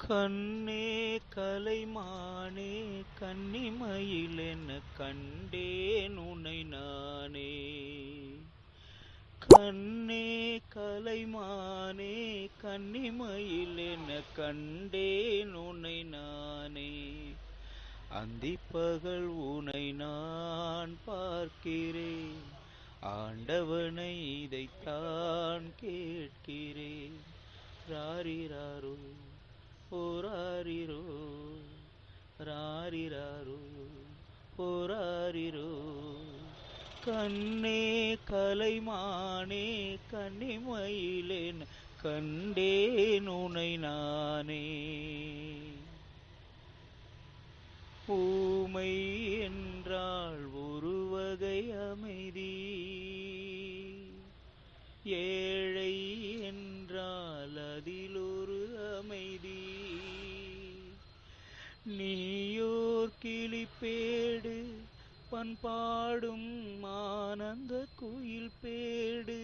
கண்ணே கலைமானே கன்னிமயிலென கண்டேன் உனை நானே. கண்ணே கலைமானே கன்னிமயிலென கண்டேன் உனை நானே. அந்திப்பகல் உனை நான் பார்க்கிறேன், ஆண்டவனை இதைத்தான் கேட்கிறேன். ராரிராரோ போராரிரோ, ராரிராரோ போராரிரோ. கண்ணே கலைமானே கன்னிமயிலென கண்டேன் உனை நானே. ஊமை என்றால் ஒரு வகை அமைதி, ஏழை என்றால் அதில் ஒரு அமைதி. நீயோர் கிளிப்பேடு, பண்பாடும் ஆனந்த குயில் பேடு.